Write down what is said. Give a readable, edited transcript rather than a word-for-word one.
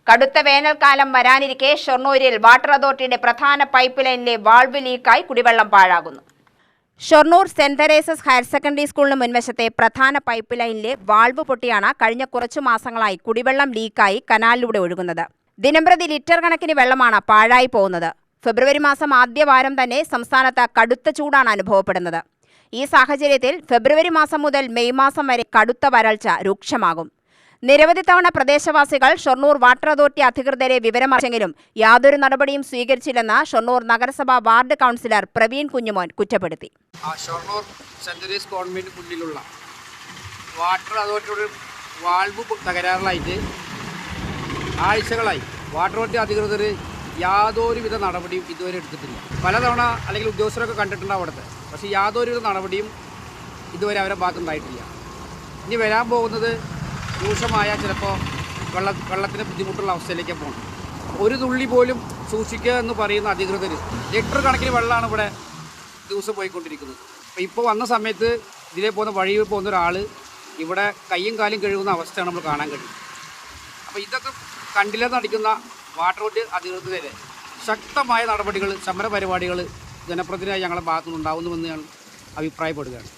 കടുത്ത വേനൽക്കാലം വരാനിരിക്കെ ഷൊർണൂരിൽ വാട്ടർ അതോറിറ്റിയുടെ പ്രധാന പൈപ്പ് ലൈനിലെ വാൾവ് ലീക്കായി കുടിവെള്ളം പാഴാകുന്നു. Shoranur Saint Teresa's higher secondary സ്കൂളിന് മുൻവശത്തെ പ്രധാന പൈപ്പ് ലൈനിലെ വാൾവ് പൊട്ടിയാണ് കഴിഞ്ഞ കുറച്ചു മാസങ്ങളായി കുടിവെള്ളം ലീക്കായി കനാലിലൂടെ ഒഴുകുന്നത്. ദിനംപ്രതി ലിറ്റർ കണക്കിന് വെള്ളമാണ് പാഴായി പോകുന്നത്. ഫെബ്രുവരി മാസം ആദ്യവാരം തന്നെ സംസ്ഥാനത്ത് കടുത്ത ചൂടാണ് അനുഭവപ്പെടുന്നത്. ഈ സാഹചര്യത്തിൽ ഫെബ്രുവരി മാസം മുതൽ മെയ് മാസം വരെ കടുത്ത വരൾച്ച രൂക്ഷമാകും. നിരവധി തവണ പ്രദേശവാസികൾ ഷൊർണൂർ വാട്ടർ അതോറിറ്റി അധികൃതരെ വിവരമറിയിച്ചെങ്കിലും യാതൊരു നടപടിയും സ്വീകരിച്ചില്ലെന്ന് ഷൊർണൂർ നഗരസഭ വാർഡ് കൗൺസിലർ പ്രവീൺ കുഞ്ഞുമോൻ കുറ്റപ്പെടുത്തി. ഷൊർണൂർ സെന്റ് തെരേസസ് കോൺവെന്റ് മുന്നിലുള്ള വാട്ടർ അതോറിറ്റിയുടെ വാൾവ് തകരാറിലായിട്ട് ആഴ്ചകളായി വാട്ടർ അതോറിറ്റി അധികൃതർ യാതൊരുവിധ നടപടിയും ഇതുവരെ എടുത്തിട്ടില്ല. പലതവണ അല്ലെങ്കിൽ ഉദ്യോഗസ്ഥരൊക്കെ കണ്ടിട്ടുണ്ട് അവിടുത്തെ, പക്ഷേ യാതൊരുവിധ നടപടിയും ഇതുവരെ അവരുടെ ഭാഗത്തുണ്ടായിട്ടില്ല. ഇനി വരാൻ പോകുന്നത് രൂക്ഷമായ ചിലപ്പോൾ വെള്ളത്തിന് ബുദ്ധിമുട്ടുള്ള അവസ്ഥയിലേക്ക് പോകണം. ഒരു തുള്ളി പോലും സൂക്ഷിക്കുക എന്ന് പറയുന്ന അധികൃതർ ലിറ്റർ കണക്കിന് വെള്ളമാണ് ഇവിടെ ദിവസം പോയിക്കൊണ്ടിരിക്കുന്നത്. ഇപ്പോൾ വന്ന സമയത്ത് ഇതിലേ പോകുന്ന വഴിയിൽ പോകുന്ന ഒരാൾ ഇവിടെ കയ്യും കാലും കഴുകുന്ന അവസ്ഥയാണ് നമ്മൾ കാണാൻ കഴിയും. അപ്പോൾ ഇതൊക്കെ കണ്ടില്ലെന്ന് നടിക്കുന്ന വാട്ടർ അതോറിറ്റി അധികൃതരെ ശക്തമായ നടപടികൾ, സമര പരിപാടികൾ ജനപ്രതിനിധിയായി ഞങ്ങളുടെ ഭാഗത്തുനിന്നുണ്ടാവുന്നുവെന്ന് ഞാൻ അഭിപ്രായപ്പെടുകയാണ്.